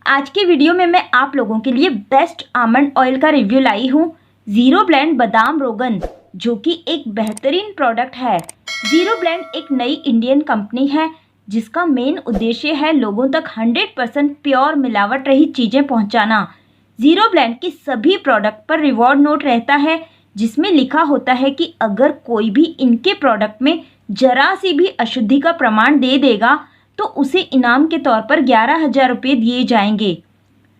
आज के वीडियो में मैं आप लोगों के लिए बेस्ट आमंड ऑयल का रिव्यू लाई हूँ। जीरो ब्लेंड बादाम रोगन, जो कि एक बेहतरीन प्रोडक्ट है। जीरो ब्लेंड एक नई इंडियन कंपनी है जिसका मेन उद्देश्य है लोगों तक 100% प्योर मिलावट रहित चीज़ें पहुंचाना। जीरो ब्लेंड की सभी प्रोडक्ट पर रिवॉर्ड नोट रहता है जिसमें लिखा होता है कि अगर कोई भी इनके प्रोडक्ट में जरा सी भी अशुद्धि का प्रमाण दे देगा तो उसे इनाम के तौर पर 11,000 रुपये दिए जाएंगे।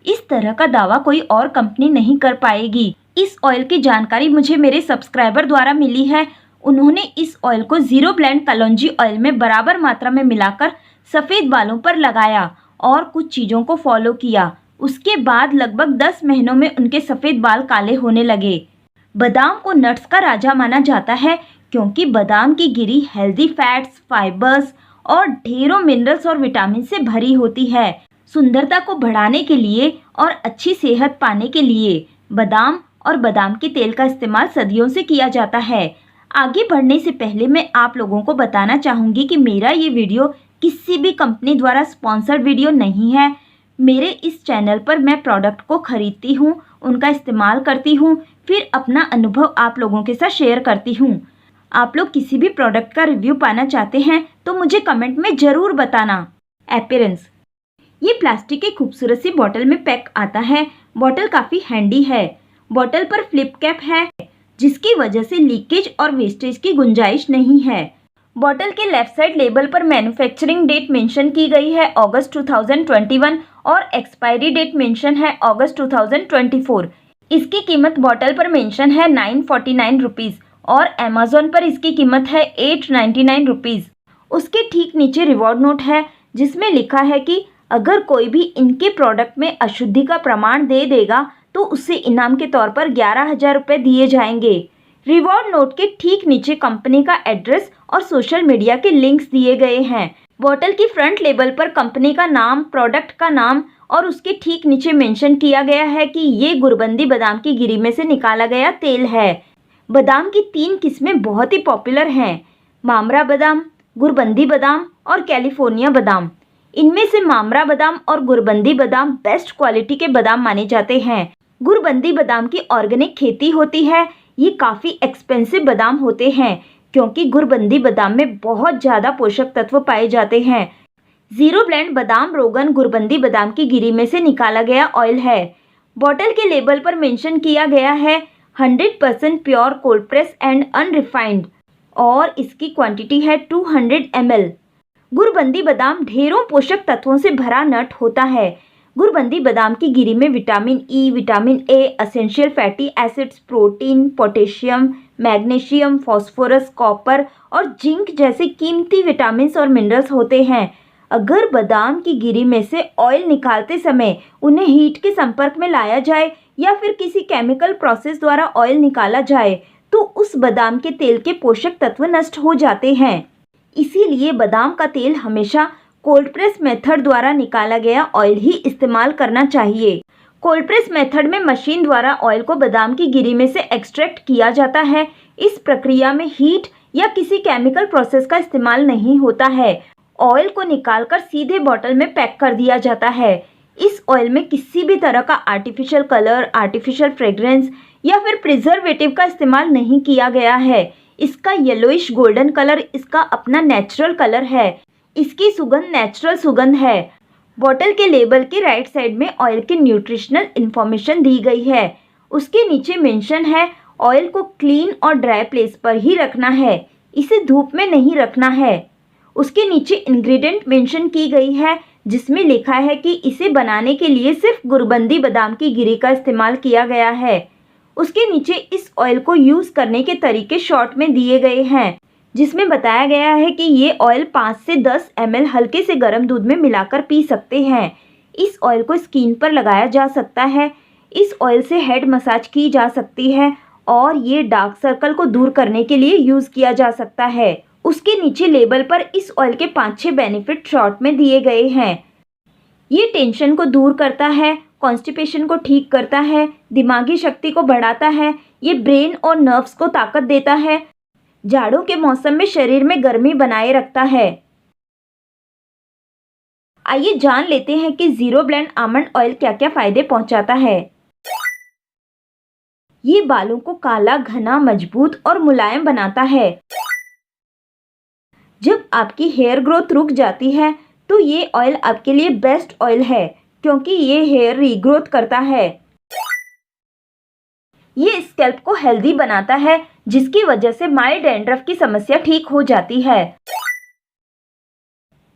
इस तरह का दावा कोई और कंपनी नहीं कर पाएगी। इस ऑयल की जानकारी मुझे मेरे सब्सक्राइबर द्वारा मिली है। उन्होंने इस ऑयल को जीरो ब्लेंड कलौंजी ऑयल में बराबर मात्रा में मिलाकर सफ़ेद बालों पर लगाया और कुछ चीज़ों को फॉलो किया। उसके बाद लगभग 10 महीनों में उनके सफ़ेद बाल काले होने लगे। बादाम को नट्स का राजा माना जाता है क्योंकि बादाम की गिरी हेल्दी फैट्स, फाइबर्स और ढेरों मिनरल्स और विटामिन से भरी होती है। सुंदरता को बढ़ाने के लिए और अच्छी सेहत पाने के लिए बादाम और बादाम के तेल का इस्तेमाल सदियों से किया जाता है। आगे बढ़ने से पहले मैं आप लोगों को बताना चाहूँगी कि मेरा ये वीडियो किसी भी कंपनी द्वारा स्पॉन्सर्ड वीडियो नहीं है। मेरे इस चैनल पर मैं प्रोडक्ट को खरीदती हूँ, उनका इस्तेमाल करती हूँ, फिर अपना अनुभव आप लोगों के साथ शेयर करती हूँ। आप लोग किसी भी प्रोडक्ट का रिव्यू पाना चाहते हैं तो मुझे कमेंट में ज़रूर बताना। अपीयरेंस, ये प्लास्टिक की खूबसूरत सी बॉटल में पैक आता है। बॉटल काफ़ी हैंडी है। बॉटल पर फ्लिप कैप है जिसकी वजह से लीकेज और वेस्टेज की गुंजाइश नहीं है। बॉटल के लेफ्ट साइड लेबल पर मैन्युफैक्चरिंग डेट मेंशन की गई है अगस्त 2021 और एक्सपायरी डेट मेंशन है अगस्त 2024। इसकी कीमत बॉटल पर मेंशन है 949 रुपीज़ और अमेज़ॉन पर इसकी कीमत है 899 रुपीज़। उसके ठीक नीचे रिवॉर्ड नोट है जिसमें लिखा है कि अगर कोई भी इनके प्रोडक्ट में अशुद्धि का प्रमाण दे देगा तो उसे इनाम के तौर पर 11,000 रुपये दिए जाएंगे। रिवॉर्ड नोट के ठीक नीचे कंपनी का एड्रेस और सोशल मीडिया के लिंक्स दिए गए हैं। बॉटल की फ्रंट लेबल पर कंपनी का नाम, प्रोडक्ट का नाम और उसके ठीक नीचे मेंशन किया गया है कि ये गुरबंदी बादाम की गिरी में से निकाला गया तेल है। बादाम की 3 किस्में बहुत ही पॉपुलर हैं, मामरा बादाम, गुरबंदी बादाम और कैलिफोर्निया बादाम। इनमें से मामरा बादाम और गुरबंदी बादाम बेस्ट क्वालिटी के बादाम माने जाते हैं। गुरबंदी बादाम की ऑर्गेनिक खेती होती है। ये काफ़ी एक्सपेंसिव बादाम होते हैं क्योंकि गुरबंदी बादाम में बहुत ज़्यादा पोषक तत्व पाए जाते हैं। जीरो ब्लेंड बादाम रोगन गुरबंदी बादाम की गिरी में से निकाला गया ऑयल है। बॉटल के लेबल पर मेंशन किया गया है 100% pure cold press and unrefined और इसकी क्वांटिटी है 200 ml। गुरबंदी बादाम ढेरों पोषक तत्वों से भरा नट होता है। गुरबंदी बादाम की गिरी में vitamin E, vitamin A, essential fatty acids, protein, potassium, magnesium, phosphorus, copper और जिंक जैसे कीमती विटामिन और मिनरल्स होते हैं। अगर बादाम की गिरी में से ऑयल निकालते समय उन्हें हीट के संपर्क में लाया जाए या फिर किसी केमिकल प्रोसेस द्वारा ऑयल निकाला जाए तो उस बादाम के तेल के पोषक तत्व नष्ट हो जाते हैं। इसीलिए बादाम का तेल हमेशा कोल्ड प्रेस मेथड द्वारा निकाला गया ऑयल ही इस्तेमाल करना चाहिए। कोल्ड प्रेस मेथड में मशीन द्वारा ऑयल को बादाम की गिरी में से एक्सट्रैक्ट किया जाता है। इस प्रक्रिया में हीट या किसी केमिकल प्रोसेस का इस्तेमाल नहीं होता है। ऑयल को निकालकर सीधे बॉटल में पैक कर दिया जाता है। इस ऑयल में किसी भी तरह का आर्टिफिशियल कलर, आर्टिफिशियल फ्रेग्रेंस या फिर प्रिजर्वेटिव का इस्तेमाल नहीं किया गया है। इसका येलोइश गोल्डन कलर इसका अपना नेचुरल कलर है। इसकी सुगंध नेचुरल सुगंध है। बॉटल के लेबल के राइट साइड में ऑयल की न्यूट्रिशनल इंफॉर्मेशन दी गई है। उसके नीचे मेंशन है ऑयल को क्लीन और ड्राई प्लेस पर ही रखना है, इसे धूप में नहीं रखना है। उसके नीचे इंग्रेडिएंट मेंशन की गई है जिसमें लिखा है कि इसे बनाने के लिए सिर्फ गुरबंदी बादाम की गिरी का इस्तेमाल किया गया है। उसके नीचे इस ऑयल को यूज़ करने के तरीके शॉर्ट में दिए गए हैं जिसमें बताया गया है कि ये ऑयल 5 से 10 ml हल्के से गर्म दूध में मिलाकर पी सकते हैं। इस ऑयल को स्किन पर लगाया जा सकता है। इस ऑयल से हेड मसाज की जा सकती है और ये डार्क सर्कल को दूर करने के लिए यूज़ किया जा सकता है। उसके नीचे लेबल पर इस ऑयल के 5-6 बेनिफिट शॉर्ट में दिए गए हैं। ये टेंशन को दूर करता है, कॉन्स्टिपेशन को ठीक करता है, दिमागी शक्ति को बढ़ाता है, ये ब्रेन और नर्व्स को ताकत देता है, जाड़ों के मौसम में शरीर में गर्मी बनाए रखता है। आइए जान लेते हैं कि जीरो ब्लेंड आमंड ऑयल क्या क्या फायदे पहुंचाता है। ये बालों को काला, घना, मजबूत और मुलायम बनाता है। जब आपकी हेयर ग्रोथ रुक जाती है तो ये ऑयल आपके लिए बेस्ट ऑयल है, क्योंकि ये हेयर रीग्रोथ करता है। ये स्कैल्प को हेल्दी बनाता है, जिसकी वजह से माइल्ड डैंड्रफ की समस्या ठीक हो जाती है।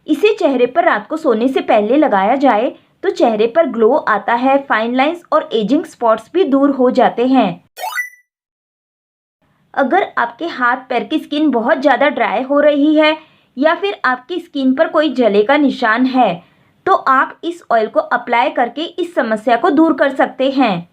इसे चेहरे पर रात को सोने से पहले लगाया जाए तो चेहरे पर ग्लो आता है, फाइन लाइंस और एजिंग स्पॉट्स भी दूर हो जाते हैं। अगर आपके हाथ पैर की स्किन बहुत ज़्यादा ड्राई हो रही है या फिर आपकी स्किन पर कोई जले का निशान है, तो आप इस ऑयल को अप्लाई करके इस समस्या को दूर कर सकते हैं।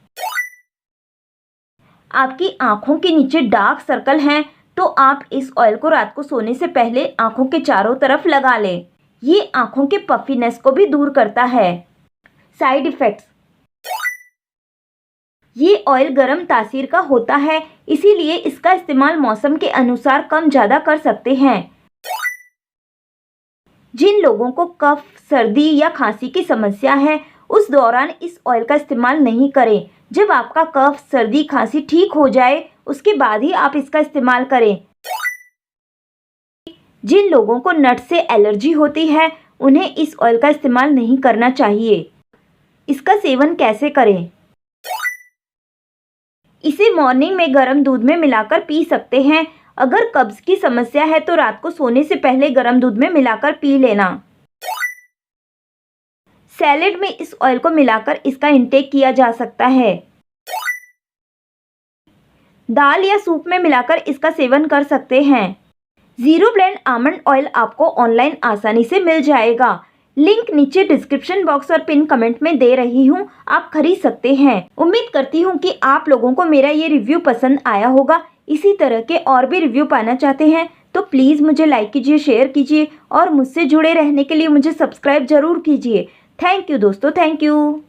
आपकी आंखों के नीचे डार्क सर्कल हैं, तो आप इस ऑयल को रात को सोने से पहले आंखों के चारों तरफ लगा लें। ये आंखों के पफीनेस को भी दूर करता है। साइड इफ़ेक्ट्स: ये ऑयल गर्म तासीर का होता है, इसीलिए इसका इस्तेमाल मौसम के अनुसार कम ज़्यादा कर सकते हैं। जिन लोगों को कफ, सर्दी या खांसी की समस्या है, उस दौरान इस ऑयल का इस्तेमाल नहीं करें। जब आपका कफ, सर्दी, खांसी ठीक हो जाए, उसके बाद ही आप इसका इस्तेमाल करें। जिन लोगों को नट से एलर्जी होती है, उन्हें इस ऑयल का इस्तेमाल नहीं करना चाहिए। इसका सेवन कैसे करें? इसे मॉर्निंग में गर्म दूध में मिलाकर पी सकते हैं। अगर कब्ज की समस्या है तो रात को सोने से पहले गर्म दूध में मिलाकर पी लेना। सैलेड में इस ऑयल को मिलाकर इसका इंटेक किया जा सकता है। दाल या सूप में मिलाकर इसका सेवन कर सकते हैं। जीरो ब्लेंड आमंड ऑयल आपको ऑनलाइन आसानी से मिल जाएगा। लिंक नीचे डिस्क्रिप्शन बॉक्स और पिन कमेंट में दे रही हूँ, आप खरीद सकते हैं। उम्मीद करती हूँ कि आप लोगों को मेरा ये रिव्यू पसंद आया होगा। इसी तरह के और भी रिव्यू पाना चाहते हैं तो प्लीज़ मुझे लाइक कीजिए, शेयर कीजिए और मुझसे जुड़े रहने के लिए मुझे सब्सक्राइब जरूर कीजिए। थैंक यू दोस्तों, थैंक यू।